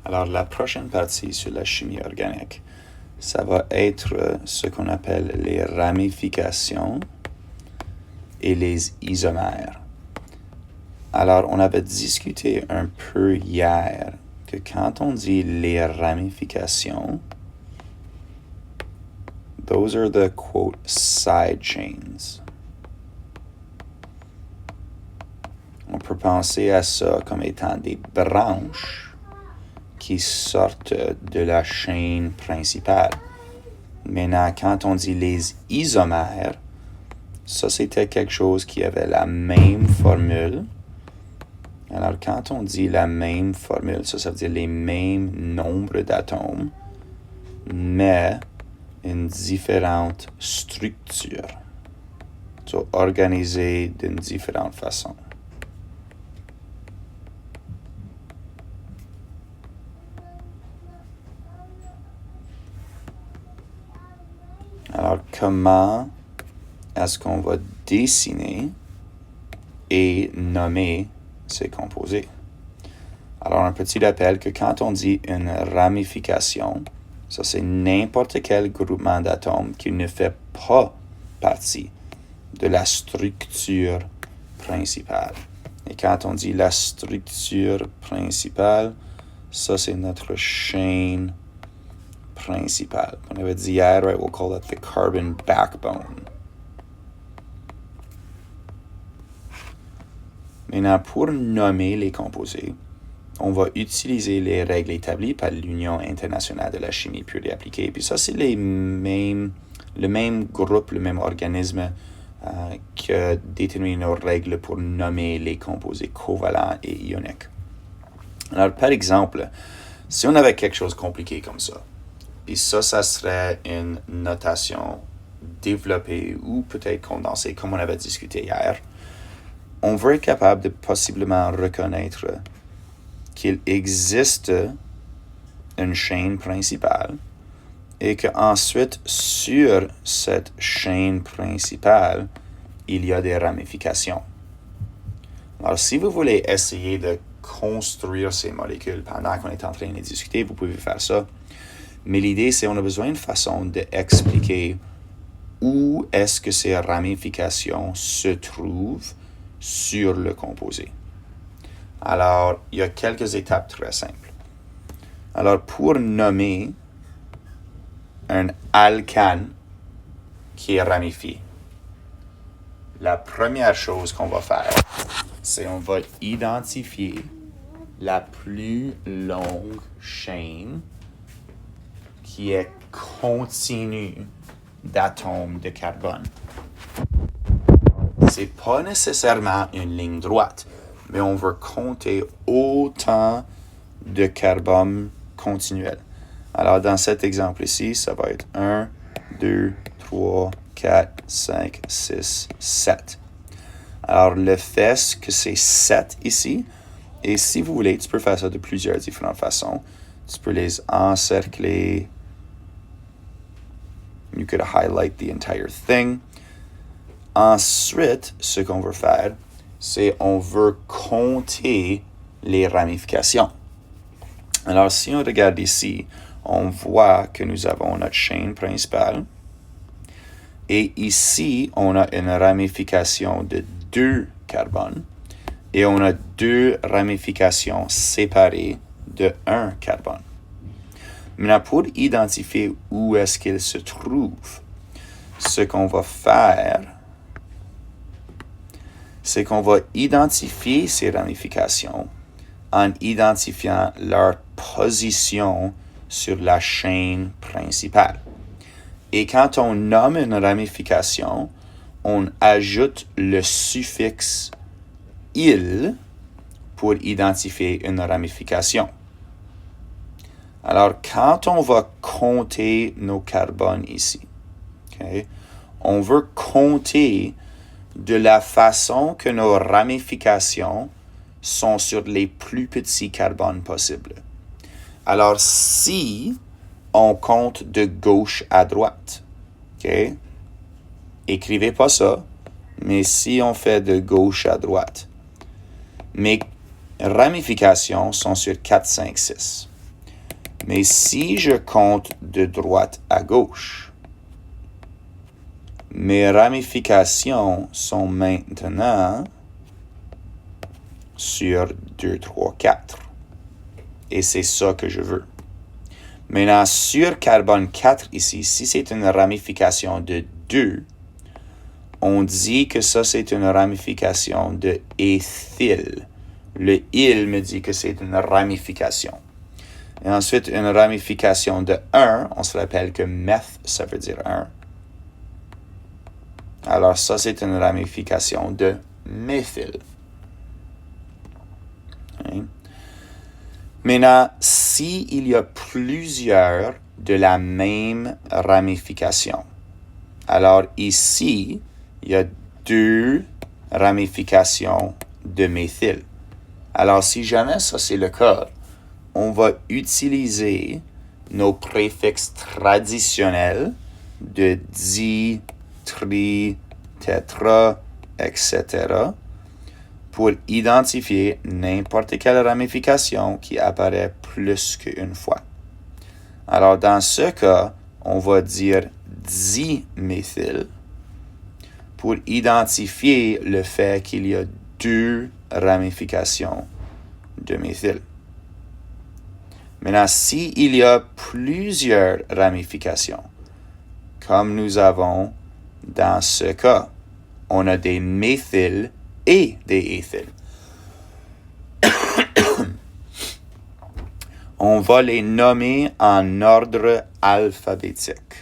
Alors, la prochaine partie sur la chimie organique, ça va être ce qu'on appelle les ramifications et les isomères. Alors, on avait discuté un peu hier que quand on dit les ramifications, those are the, quote, side chains. On peut penser à ça comme étant des branches qui sortent de la chaîne principale. Maintenant, quand on dit les isomères, ça c'était quelque chose qui avait la même formule. Alors, quand on dit la même formule, ça veut dire les mêmes nombres d'atomes, mais une différente structure. So, organisés d'une différente façon. Alors, comment est-ce qu'on va dessiner et nommer ces composés? Alors, un petit rappel que quand on dit une ramification, ça c'est n'importe quel groupement d'atomes qui ne fait pas partie de la structure principale. Et quand on dit la structure principale, ça c'est notre chaîne principale. On avait dit hier, right, we'll call that the carbon backbone. Maintenant, pour nommer les composés, on va utiliser les règles établies par l'Union internationale de la chimie pure et appliquée. Puis ça, c'est le même groupe, le même organisme qui a déterminé nos règles pour nommer les composés covalents et ioniques. Alors, par exemple, si on avait quelque chose de compliqué comme ça, puis ça serait une notation développée ou peut-être condensée, comme on avait discuté hier, on veut être capable de possiblement reconnaître qu'il existe une chaîne principale et qu'ensuite, sur cette chaîne principale, il y a des ramifications. Alors, si vous voulez essayer de construire ces molécules pendant qu'on est en train de discuter, vous pouvez faire ça. Mais l'idée, c'est qu'on a besoin d'une façon d'expliquer où est-ce que ces ramifications se trouvent sur le composé. Alors, il y a quelques étapes très simples. Alors, pour nommer un alcane qui est ramifié, la première chose qu'on va faire, c'est on va identifier la plus longue chaîne qui est continue d'atomes de carbone. C'est pas nécessairement une ligne droite, mais on veut compter autant de carbone continuel. Alors, dans cet exemple ici, ça va être 1, 2, 3, 4, 5, 6, 7. Alors, le fait que c'est 7 ici, et si vous voulez, tu peux faire ça de plusieurs différentes façons. Tu peux les encercler. You could highlight the entire thing. Ensuite, ce qu'on veut faire, c'est on veut compter les ramifications. Alors, si on regarde ici, on voit que nous avons notre chaîne principale. Et ici, on a une ramification de 2 carbones. Et on a 2 ramifications séparées de 1 carbone. Maintenant, pour identifier où est-ce qu'il se trouve, ce qu'on va faire, c'est qu'on va identifier ces ramifications en identifiant leur position sur la chaîne principale. Et quand on nomme une ramification, on ajoute le suffixe « il » pour identifier une ramification. Alors, quand on va compter nos carbones ici, okay, on veut compter de la façon que nos ramifications sont sur les plus petits carbones possibles. Alors, si on compte de gauche à droite, okay, écrivez pas ça, mais si on fait de gauche à droite, mes ramifications sont sur 4, 5, 6. Mais si je compte de droite à gauche, mes ramifications sont maintenant sur 2, 3, 4. Et c'est ça que je veux. Maintenant, sur carbone 4 ici, si c'est une ramification de 2, on dit que ça, c'est une ramification de éthyle. Le il me dit que c'est une ramification. Et ensuite, une ramification de 1, on se rappelle que meth, ça veut dire 1. Alors ça, c'est une ramification de méthyle. Okay. Maintenant, s'il y a plusieurs de la même ramification, alors ici, il y a 2 ramifications de méthyle. Alors, si jamais ça c'est le cas, on va utiliser nos préfixes traditionnels de di, tri, tétra, etc. pour identifier n'importe quelle ramification qui apparaît plus qu'une fois. Alors, dans ce cas, on va dire diméthyle pour identifier le fait qu'il y a 2 ramifications de méthyle. Maintenant, s'il y a plusieurs ramifications, comme nous avons dans ce cas, on a des méthyles et des éthyles. On va les nommer en ordre alphabétique.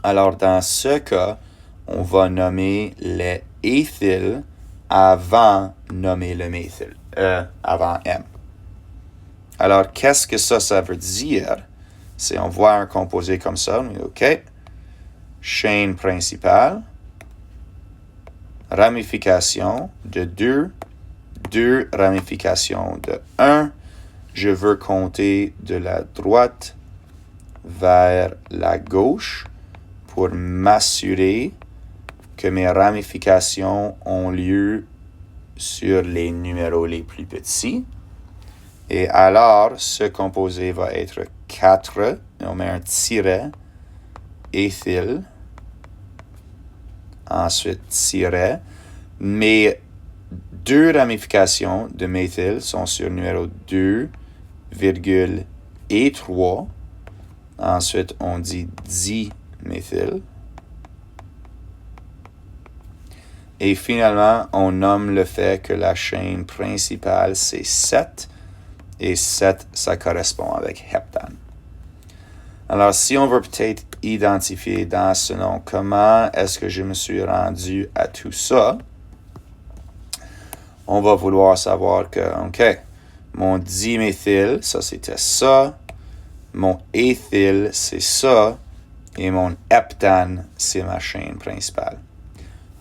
Alors, dans ce cas, on va nommer les éthyles avant nommer le méthyle, avant M. Alors, qu'est-ce que ça veut dire? C'est, on voit un composé comme ça, on dit, OK, chaîne principale, ramification de 2 ramifications de 1. Je veux compter de la droite vers la gauche pour m'assurer que mes ramifications ont lieu sur les numéros les plus petits. Et alors, ce composé va être 4, on met un tiret, éthyle, ensuite tiret. Mes 2 ramifications de méthyle sont sur numéro 2, et 3. Ensuite, on dit diméthyle. Et finalement, on nomme le fait que la chaîne principale, c'est 7. Et 7, ça correspond avec heptane. Alors, si on veut peut-être identifier dans ce nom comment est-ce que je me suis rendu à tout ça, on va vouloir savoir que, OK, mon diméthyle, ça c'était ça, mon éthyle, c'est ça, et mon heptane, c'est ma chaîne principale.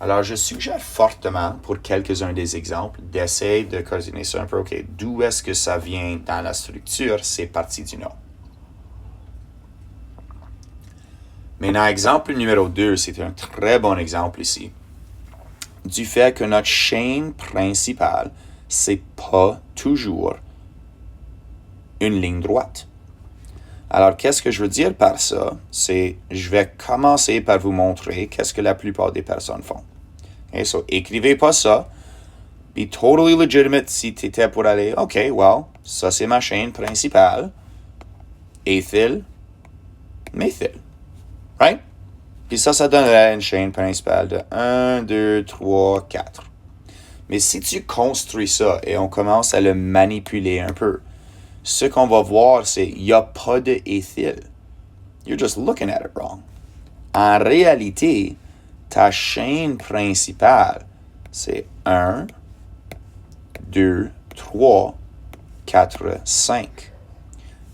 Alors, je suggère fortement, pour quelques-uns des exemples, d'essayer de coordonner ça un peu. OK, d'où est-ce que ça vient dans la structure? C'est parti du nom. Maintenant, exemple numéro 2, c'est un très bon exemple ici. Du fait que notre chaîne principale, c'est pas toujours une ligne droite. Alors, qu'est-ce que je veux dire par ça? C'est, je vais commencer par vous montrer qu'est-ce que la plupart des personnes font. Okay, so, écrivez pas ça. Be totally legitimate si tu étais pour aller, OK, well, ça c'est ma chaîne principale. Éthyle, méthyle. Right? Puis ça donnerait une chaîne principale de 1, 2, 3, 4. Mais si tu construis ça et on commence à le manipuler un peu, ce qu'on va voir, c'est qu'il n'y a pas de éthyle. You're just looking at it wrong. En réalité, ta chaîne principale, c'est 1, 2, 3, 4, 5.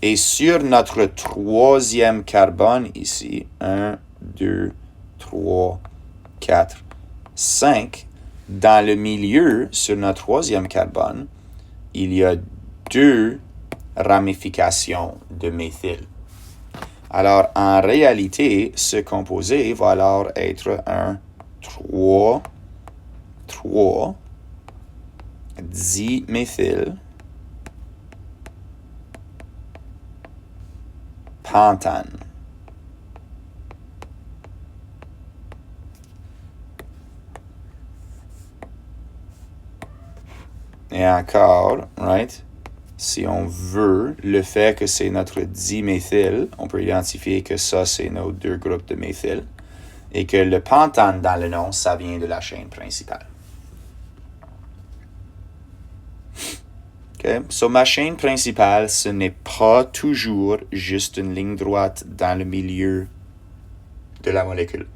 Et sur notre troisième carbone ici, 1, 2, 3, 4, 5, dans le milieu, sur notre troisième carbone, il y a 2 ramifications de méthyle. Alors, en réalité, ce composé va alors être un 3 diméthyle pentane. Et encore, right? Si on veut le fait que c'est notre diméthyle, on peut identifier que ça, c'est nos deux groupes de méthyle. Et que le pentane dans le nom, ça vient de la chaîne principale. Okay? So, ma chaîne principale, ce n'est pas toujours juste une ligne droite dans le milieu de la molécule.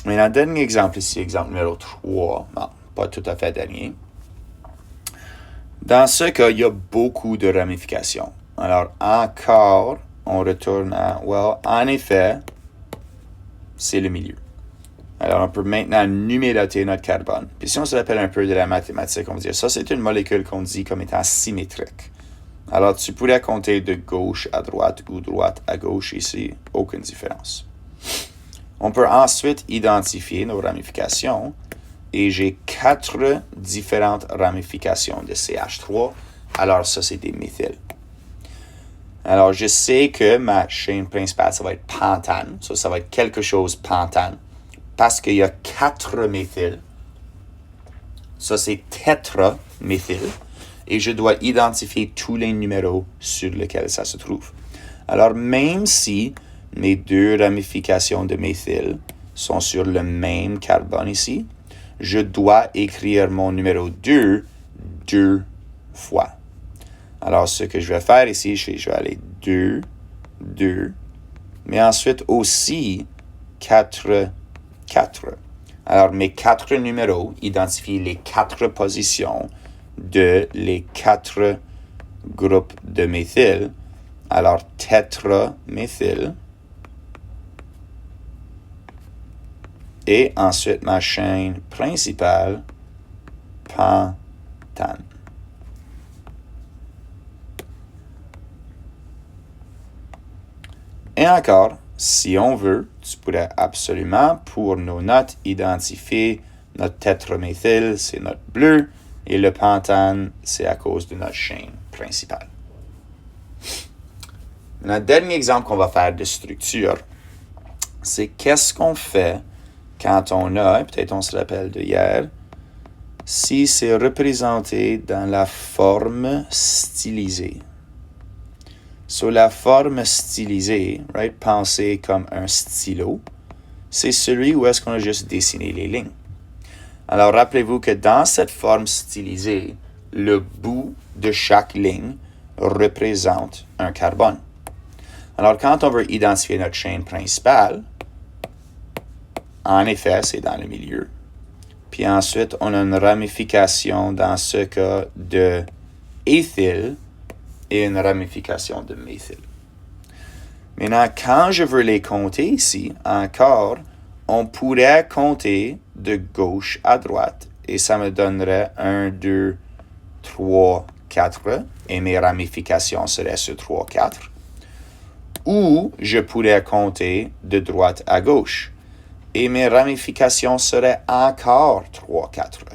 Maintenant, dernier exemple ici, exemple numéro 3. Non, pas tout à fait dernier. Dans ce cas, il y a beaucoup de ramifications. Alors, encore, on retourne à, en effet, c'est le milieu. Alors, on peut maintenant numéroter notre carbone. Puis si on se rappelle un peu de la mathématique, on va dire ça, c'est une molécule qu'on dit comme étant symétrique. Alors, tu pourrais compter de gauche à droite ou droite à gauche ici, aucune différence. On peut ensuite identifier nos ramifications et j'ai 4 différentes ramifications de CH3. Alors, ça, c'est des méthyles. Alors, je sais que ma chaîne principale, ça va être pentane. Ça va être quelque chose pentane. Parce qu'il y a 4 méthyles. Ça, c'est tétraméthyle. Et je dois identifier tous les numéros sur lesquels ça se trouve. Alors, même si mes 2 ramifications de méthyle sont sur le même carbone ici, je dois écrire mon numéro 2 fois. Alors, ce que je vais faire ici, je vais aller 2, mais ensuite aussi 4. Alors, mes 4 numéros identifient les 4 positions de les 4 groupes de méthyle. Alors, tétraméthyle. Et ensuite, ma chaîne principale, pentane. Et encore, si on veut, tu pourrais absolument, pour nos notes, identifier notre tétraméthyle, c'est notre bleu, et le pentane, c'est à cause de notre chaîne principale. Notre dernier exemple qu'on va faire de structure, c'est qu'est-ce qu'on fait quand on a, peut-être on se rappelle de hier, si c'est représenté dans la forme stylisée. So, la forme stylisée, right, pensée comme un stylo, c'est celui où est-ce qu'on a juste dessiné les lignes. Alors, rappelez-vous que dans cette forme stylisée, le bout de chaque ligne représente un carbone. Alors, quand on veut identifier notre chaîne principale, en effet, c'est dans le milieu. Puis ensuite, on a une ramification dans ce cas de éthyle et une ramification de méthyle. Maintenant, quand je veux les compter ici, encore, on pourrait compter de gauche à droite et ça me donnerait 1, 2, 3, 4 et mes ramifications seraient sur 3, 4. Ou je pourrais compter de droite à gauche et mes ramifications seraient encore 3, 4.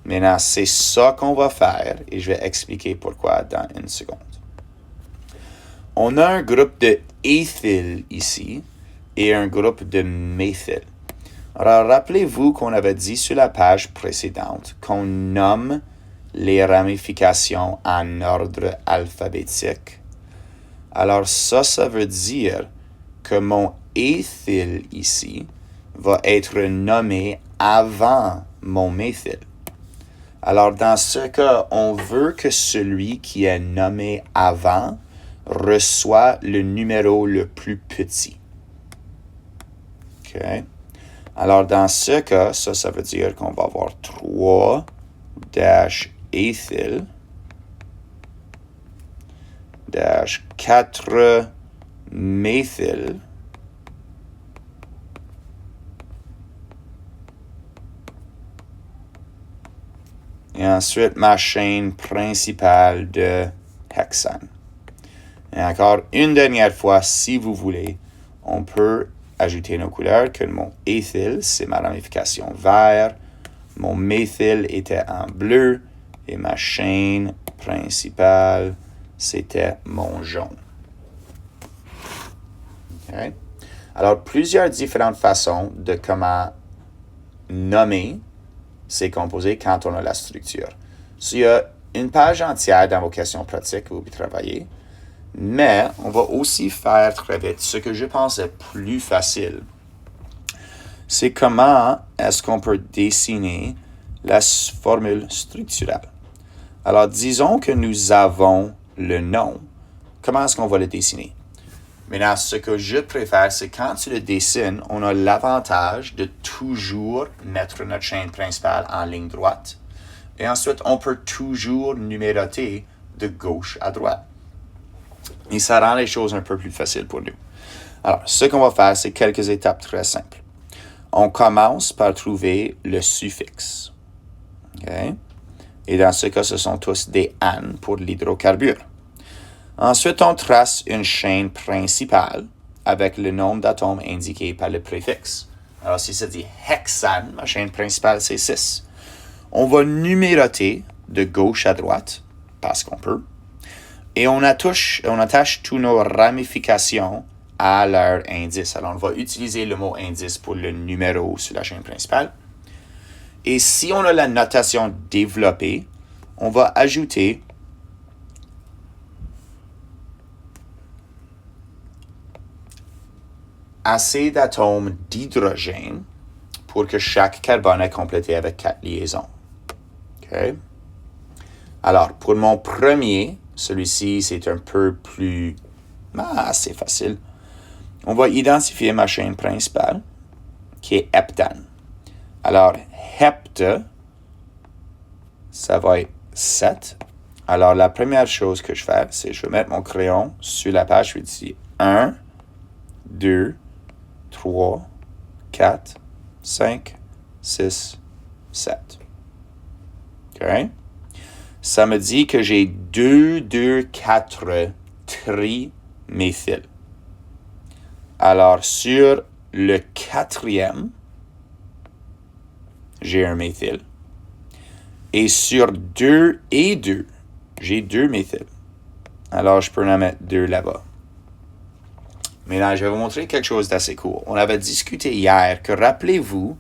Maintenant, c'est ça qu'on va faire et je vais expliquer pourquoi dans une seconde. On a un groupe de éthyle ici et un groupe de méthyle. Alors, rappelez-vous qu'on avait dit sur la page précédente qu'on nomme les ramifications en ordre alphabétique. Alors, ça veut dire que mon éthyle ici va être nommé avant mon méthyle. Alors, dans ce cas, on veut que celui qui est nommé avant reçoit le numéro le plus petit. OK? Alors, dans ce cas, ça veut dire qu'on va avoir 3-éthyle -4 méthyle et ensuite ma chaîne principale de hexane. Et encore une dernière fois, si vous voulez, on peut ajouter nos couleurs, que mon éthyle, c'est ma ramification vert, mon méthyle était en bleu, et ma chaîne principale c'était mon jaune. Okay? Alors, plusieurs différentes façons de comment nommer ces composés quand on a la structure. Il y a une page entière dans vos questions pratiques que vous pouvez travailler, mais on va aussi faire très vite ce que je pense est plus facile. C'est comment est-ce qu'on peut dessiner la formule structurelle. Alors, disons que nous avons le nom. Comment est-ce qu'on va le dessiner? Maintenant, ce que je préfère, c'est quand tu le dessines, on a l'avantage de toujours mettre notre chaîne principale en ligne droite. Et ensuite, on peut toujours numéroter de gauche à droite. Et ça rend les choses un peu plus faciles pour nous. Alors, ce qu'on va faire, c'est quelques étapes très simples. On commence par trouver le suffixe. Okay? Et dans ce cas, ce sont tous des AN pour l'hydrocarbure. Ensuite, on trace une chaîne principale avec le nombre d'atomes indiqué par le préfixe. Alors, si ça dit hexane, ma chaîne principale, c'est 6. On va numéroter de gauche à droite, parce qu'on peut, et on attache tous nos ramifications à leur indice. Alors, on va utiliser le mot indice pour le numéro sur la chaîne principale. Et si on a la notation développée, on va ajouter assez d'atomes d'hydrogène pour que chaque carbone est complété avec 4 liaisons. Okay? Alors, pour mon premier, celui-ci, c'est un peu plus assez facile. On va identifier ma chaîne principale, qui est heptane. Alors, hepta, ça va être 7. Alors, la première chose que je fais, c'est que je vais mettre mon crayon sur la page. Je vais dire 1, 2, 3, 4, 5, 6, 7. OK? Ça me dit que j'ai 2, 2, 4 triméthyl. Alors, sur le quatrième, j'ai un méthyl. Et sur 2 et 2, j'ai 2 méthyl. Alors, je peux en mettre 2 là-bas. Maintenant, je vais vous montrer quelque chose d'assez cool. On avait discuté hier que, rappelez-vous,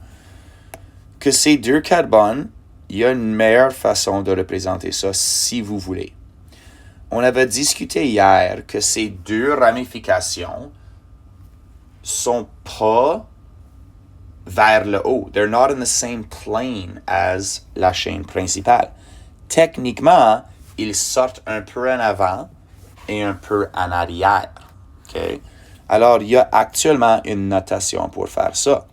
que ces 2 carbones, il y a une meilleure façon de représenter ça si vous voulez. On avait discuté hier que ces 2 ramifications sont pas vers le haut. They're not in the same plane as la chaîne principale. Techniquement, ils sortent un peu en avant et un peu en arrière. Okay? Alors, il y a actuellement une notation pour faire ça.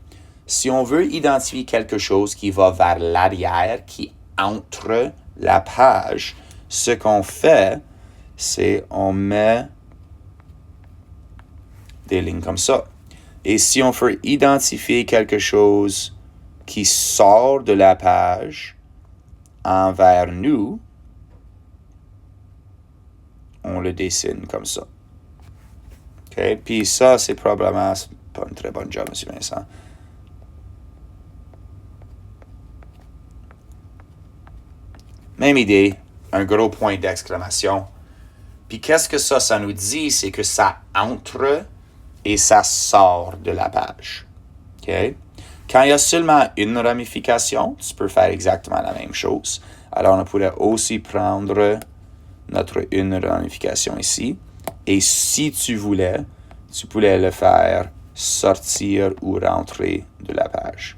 Si on veut identifier quelque chose qui va vers l'arrière, qui entre la page, ce qu'on fait, c'est on met des lignes comme ça. Et si on veut identifier quelque chose qui sort de la page envers nous, on le dessine comme ça. OK? Puis ça, c'est probablement pas une très bonne job, M. Vincent. Même idée, un gros point d'exclamation. Puis qu'est-ce que ça nous dit? C'est que ça entre et ça sort de la page. OK? Quand il y a seulement une ramification, tu peux faire exactement la même chose. Alors, on pourrait aussi prendre notre une ramification ici. Et si tu voulais, tu pourrais le faire sortir ou rentrer de la page.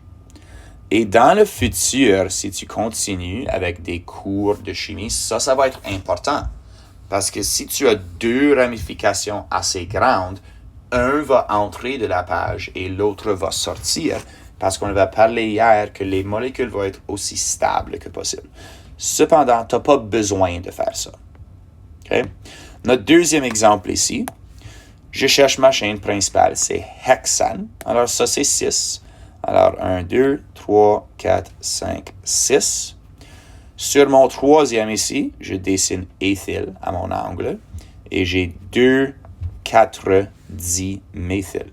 Et dans le futur, si tu continues avec des cours de chimie, ça va être important. Parce que si tu as 2 ramifications assez grandes, un va entrer de la page et l'autre va sortir. Parce qu'on avait parlé hier que les molécules vont être aussi stables que possible. Cependant, tu n'as pas besoin de faire ça. Okay? Notre deuxième exemple ici, je cherche ma chaîne principale, c'est hexane. Alors ça, c'est 6. Alors 1, 2, 3, 4, 5, 6. Sur mon troisième ici, je dessine éthyl à mon angle. Et j'ai 2, 4 diméthyl.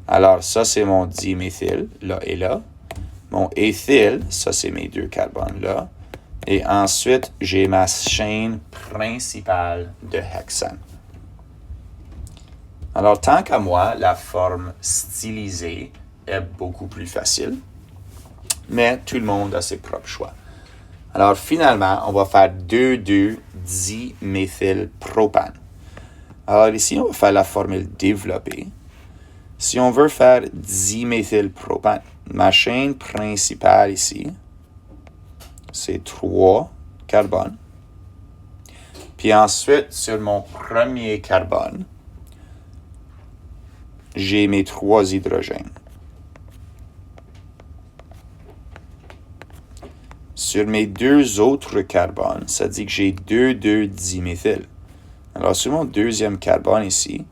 Alors ça, c'est mon diméthyl, là et là. Mon éthyl, ça, c'est mes 2 carbones là. Et ensuite, j'ai ma chaîne principale de hexane. Alors, tant qu'à moi, la forme stylisée est beaucoup plus facile, mais tout le monde a ses propres choix. Alors, finalement, on va faire 2,2-diméthylpropane. Alors, ici, on va faire la formule développée. Si on veut faire diméthylpropane, ma chaîne principale ici, c'est 3 carbones. Puis ensuite, sur mon premier carbone, j'ai mes 3 hydrogènes. Sur mes 2 autres carbones, ça dit que j'ai 2,2-diméthyl. Alors, sur mon deuxième carbone ici,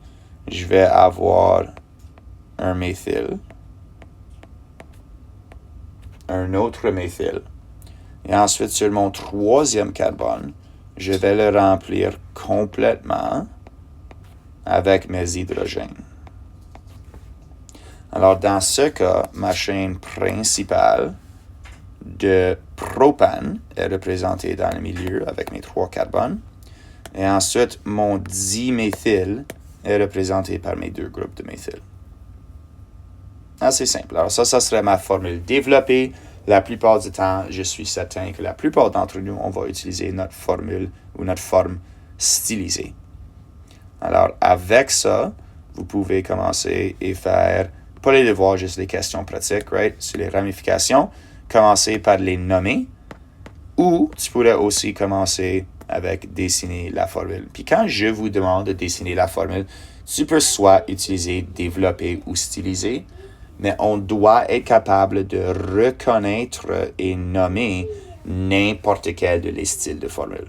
je vais avoir un méthyle, un autre méthyle. Et ensuite, sur mon troisième carbone, je vais le remplir complètement avec mes hydrogènes. Alors, dans ce cas, ma chaîne principale de propane est représentée dans le milieu avec mes 3 carbones. Et ensuite, mon diméthyle est représenté par mes 2 groupes de méthyle. Assez simple. Alors ça serait ma formule développée. La plupart du temps, je suis certain que la plupart d'entre nous, on va utiliser notre formule ou notre forme stylisée. Alors, avec ça, vous pouvez commencer et faire, pas les devoirs, juste les questions pratiques, right? Sur les ramifications, commencer par les nommer. Ou tu pourrais aussi commencer avec dessiner la formule. Puis quand je vous demande de dessiner la formule, tu peux soit utiliser développer ou styliser, mais on doit être capable de reconnaître et nommer n'importe quel de les styles de formule.